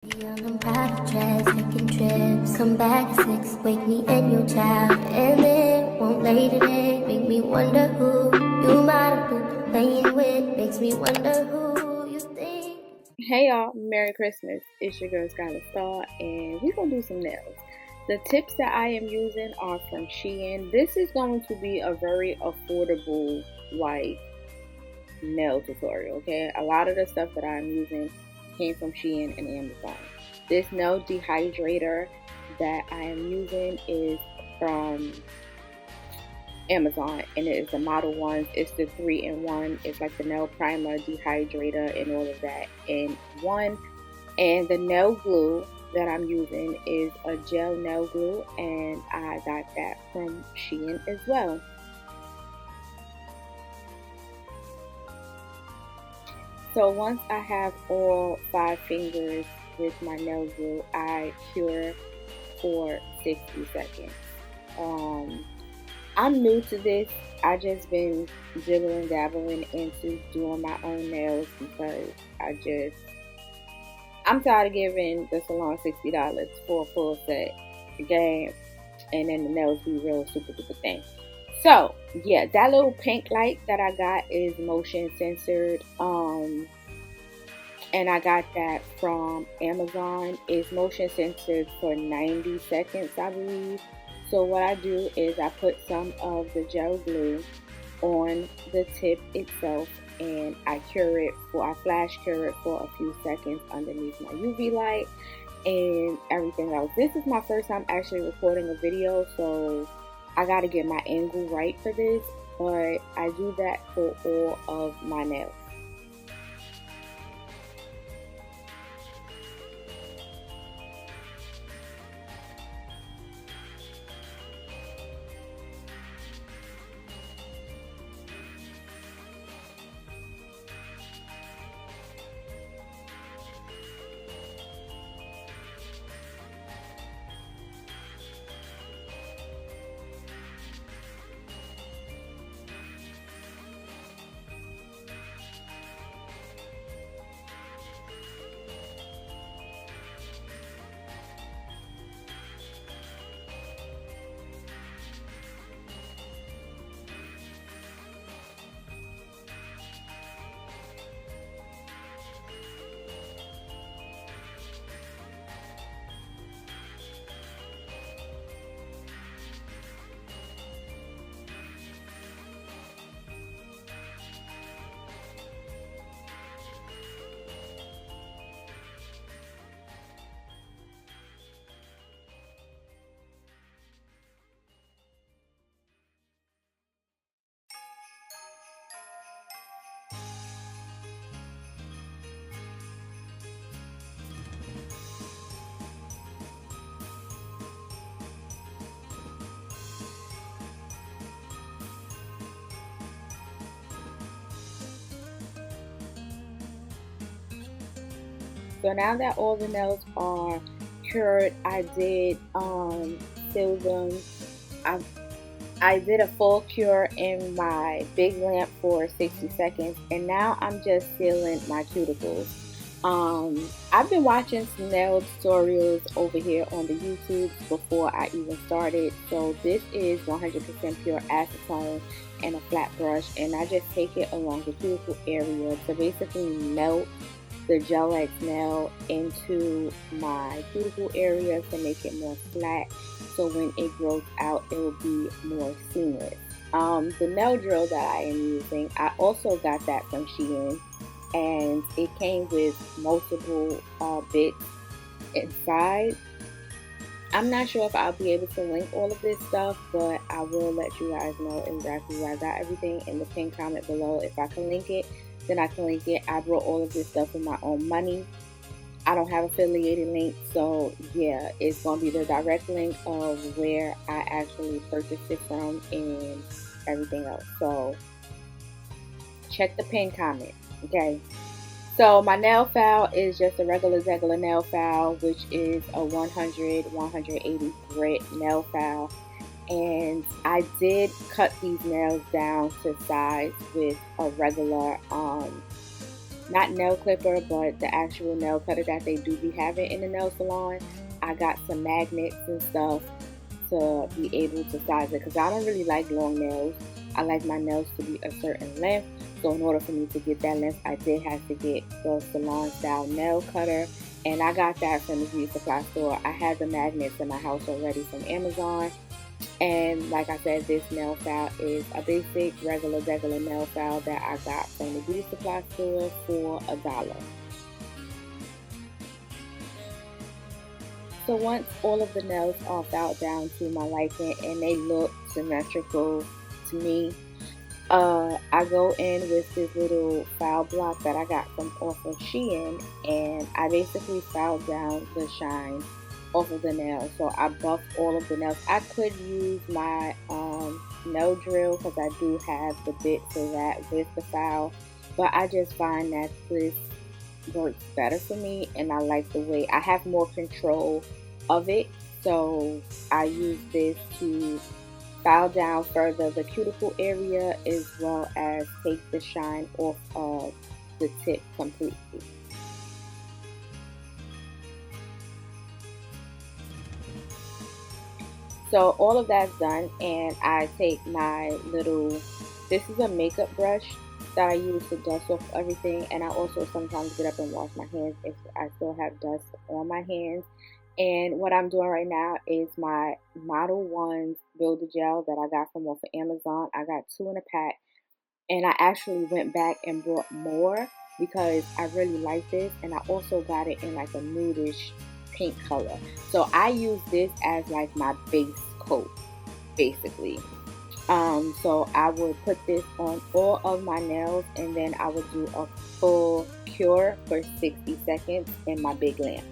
On them private jets, taking trips. Come back at 6, wake me and your child. And then won't lay today, make me wonder who you might have been playing with. Makes me wonder who you think. Hey y'all, Merry Christmas. It's your girl Skyla Star, and we're gonna do some nails. The tips that I am using are from Shein. This is going to be a very affordable nail tutorial, okay? A lot of the stuff that I'm using came from Shein and Amazon. This nail dehydrator that I am using is from Amazon, and it is the Model 1. It's the 3-in-1. It's like the nail primer, dehydrator, and all of that in one. And the nail glue that I'm using is a gel nail glue, and I got that from Shein as well. So once I have all 5 fingers with my nail glue, I cure for 60 seconds. I'm new to this. I just been dibbling dabbling into doing my own nails because I'm tired of giving the salon $60 for a full set game, and then the nails be real super duper thing. So yeah, that little pink light that I got is motion censored. And I got that from Amazon. It's motion censored for 90 seconds, I believe. So what I do is I put some of the gel glue on the tip itself, and I flash cure it for a few seconds underneath my UV light and everything else. This is my first time actually recording a video, so I gotta get my angle right for this, but I do that for all of my nails. So now that all the nails are cured, I did seal them. I did a full cure in my big lamp for 60 seconds, and now I'm just sealing my cuticles. I've been watching some nail tutorials over here on the YouTube before I even started. So this is 100% pure acetone and a flat brush, and I just take it along the cuticle area to basically melt the gel X nail into my cuticle area to make it more flat, so when it grows out it will be more seamless. The nail drill that I am using, I also got that from Shein, and it came with multiple bits inside. I'm not sure if I'll be able to link all of this stuff, but I will let you guys know exactly where I got everything in the pinned comment below. If I can link it, then I can link it. I brought all of this stuff with my own money. I don't have affiliated links, so yeah, it's going to be the direct link of where I actually purchased it from and everything else. So check the pinned comment, okay? So my nail file is just a regular nail file, which is a 180 grit nail file. And I did cut these nails down to size with a regular not nail clipper, but the actual nail cutter that they do be having in the nail salon. I got some magnets and stuff to be able to size it, because I don't really like long nails. I like my nails to be a certain length. So in order for me to get that length, I did have to get the salon style nail cutter, and I got that from the beauty supply store. I had the magnets in my house already from Amazon. And like I said, this nail file is a basic regular nail file that I got from the beauty supply store for $1. So once all of the nails are filed down to my liking and they look symmetrical to me, I go in with this little file block that I got from off of Shein, and I basically filed down the shine off of the nail. So I buffed all of the nails. I could use my nail drill because I do have the bit for that with the file, but I just find that this works better for me, and I like the way I have more control of it. So I use this to file down further the cuticle area, as well as take the shine off of the tip completely. So all of that's done, and I take my little, this is a makeup brush that I use to dust off everything, and I also sometimes get up and wash my hands if I still have dust on my hands. And what I'm doing right now is my Model 1 Builder Gel that I got from off of Amazon. I got 2 in a pack, and I actually went back and bought more because I really like this, and I also got it in like a nudish pink color. So I use this as like my base coat, basically. So I would put this on all of my nails, and then I would do a full cure for 60 seconds in my big lamp.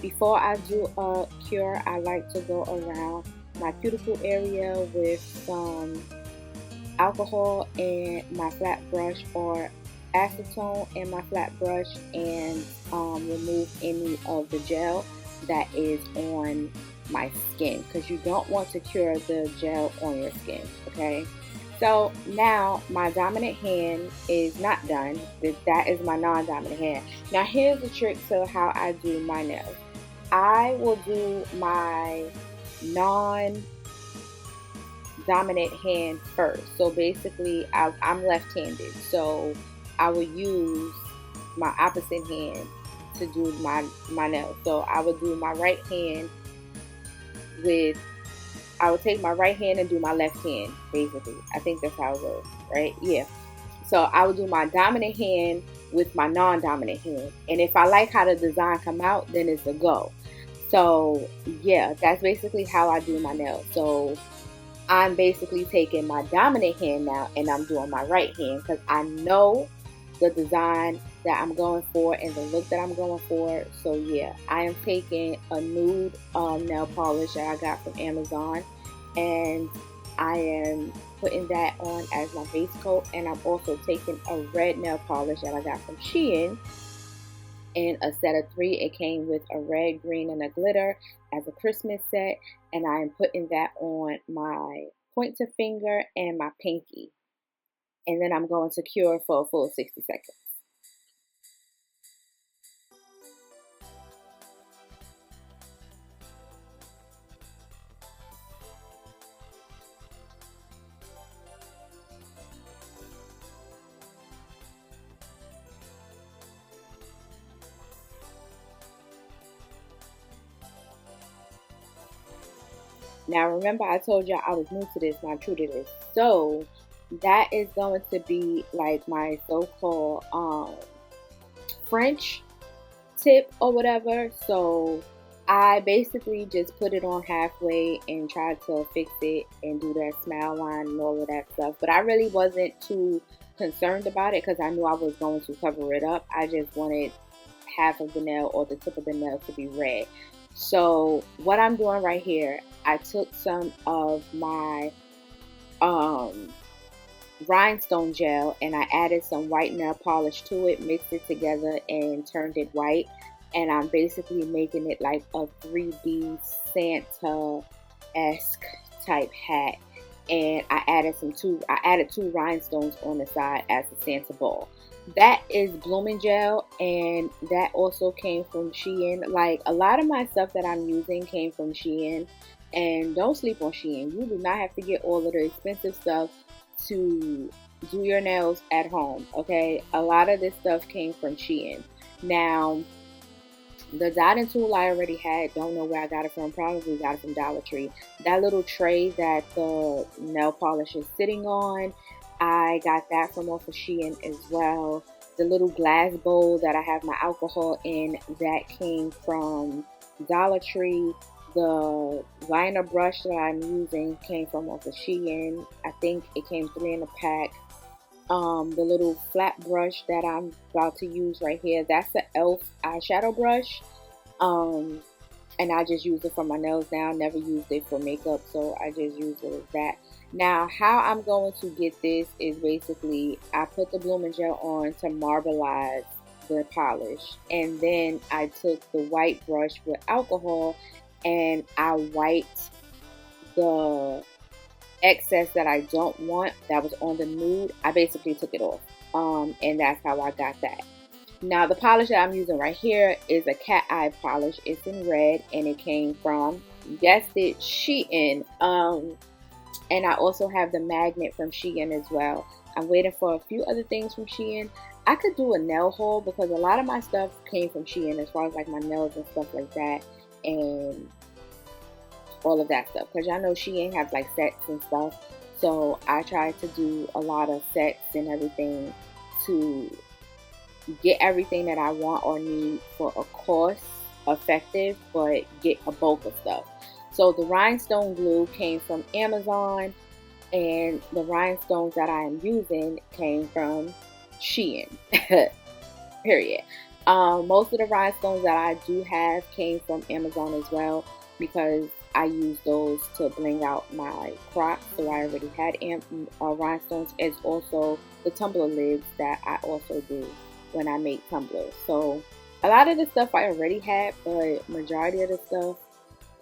Before I do a cure, I like to go around my cuticle area with some alcohol and my flat brush, or acetone and my flat brush, and remove any of the gel that is on my skin, because you don't want to cure the gel on your skin, okay? So now my dominant hand is not done. That is my non-dominant hand. Now here's the trick to how I do my nails. I will do my non-dominant hand first. So basically, I'm left-handed, so I will use my opposite hand to do my nails. So I would do my right hand with, I would take my right hand and do my left hand, basically. I think that's how it goes, right? Yeah. So I would do my dominant hand with my non-dominant hand. And if I like how the design come out, then it's a go. So yeah, that's basically how I do my nails. So I'm basically taking my dominant hand now and I'm doing my right hand, because I know the design that I'm going for and the look that I'm going for. So yeah, I am taking a nude nail polish that I got from Amazon, and I am putting that on as my base coat, and I'm also taking a red nail polish that I got from Shein in a set of 3. It came with a red, green, and a glitter as a Christmas set, and I am putting that on my pointer finger and my pinky. And then I'm going to cure for a full 60 seconds. Now remember, I told y'all I was new to this, not true to this. So that is going to be like my so-called French tip or whatever. So I basically just put it on halfway and tried to fix it and do that smile line and all of that stuff. But I really wasn't too concerned about it because I knew I was going to cover it up. I just wanted half of the nail or the tip of the nail to be red. So what I'm doing right here, I took some of my rhinestone gel and I added some white nail polish to it, mixed it together and turned it white. And I'm basically making it like a 3D Santa-esque type hat. And I added two rhinestones on the side as the Santa ball. That is blooming gel, and that also came from Shein. Like, a lot of my stuff that I'm using came from Shein. And don't sleep on Shein. You do not have to get all of the expensive stuff to do your nails at home, okay? A lot of this stuff came from Shein. Now, the dotting tool I already had. Don't know where I got it from. Probably got it from Dollar Tree. That little tray that the nail polish is sitting on, I got that from off of Shein as well. The little glass bowl that I have my alcohol in, that came from Dollar Tree. The liner brush that I'm using came from off of Shein. I think it came 3 in a pack. The little flat brush that I'm about to use right here, that's the e.l.f. eyeshadow brush. And I just use it for my nails now. I never used it for makeup, so I just use it as that. Now, how I'm going to get this is basically I put the blooming gel on to marbleize the polish, and then I took the white brush with alcohol and I wiped the excess that I don't want that was on the nude. I basically took it off, and that's how I got that. Now, the polish that I'm using right here is a cat eye polish. It's in red, and it came from, you guessed it, Shein. And I also have the magnet from Shein as well. I'm waiting for a few other things from Shein. I could do a nail haul because a lot of my stuff came from Shein, as far as like my nails and stuff like that, and all of that stuff. Because y'all know Shein have like sets and stuff. So I tried to do a lot of sets and everything to get everything that I want or need for a cost effective, but get a bulk of stuff. So the rhinestone glue came from Amazon, and the rhinestones that I am using came from Shein. Period. Most of the rhinestones that I do have came from Amazon as well, because I use those to bling out my crops. So I already had rhinestones, as also the tumbler lids that I also do when I make tumblers. So a lot of the stuff I already had, but majority of the stuff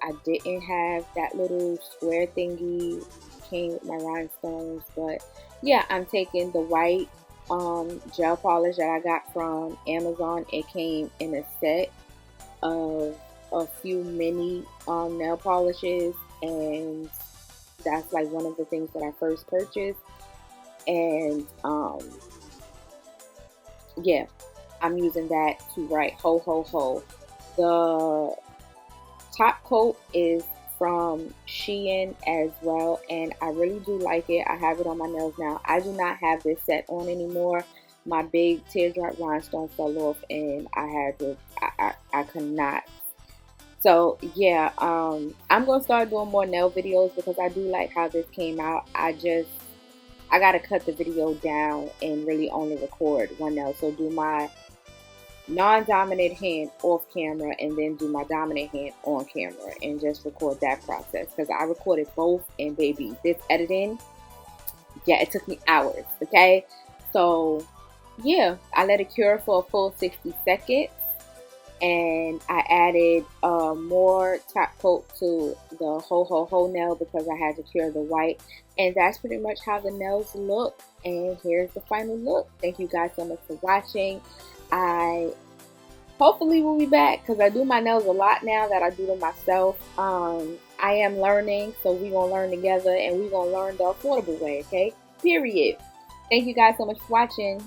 I didn't have. That little square thingy came with my rhinestones. But yeah, I'm taking the white gel polish that I got from Amazon. It came in a set of a few mini nail polishes, and that's like one of the things that I first purchased. And yeah, I'm using that to write ho ho ho. The top coat is from Shein as well, and I really do like it. I have it on my nails now. I do not have this set on anymore. My big teardrop rhinestone fell off, and I had to, I could not. So yeah, I'm gonna start doing more nail videos because I do like how this came out. I gotta cut the video down and really only record one nail. So do my non-dominant hand off camera and then do my dominant hand on camera and just record that process, because I recorded both, and baby, this editing, yeah, it took me hours. Okay, so yeah, I let it cure for a full 60 seconds, and I added more top coat to the whole nail because I had to cure the white, and that's pretty much how the nails look. And here's the final look. Thank you guys so much for watching. I hopefully will be back because I do my nails a lot now that I do them myself. I am learning, so we're gonna learn together, and we're gonna learn the affordable way. Okay, period. Thank you guys so much for watching.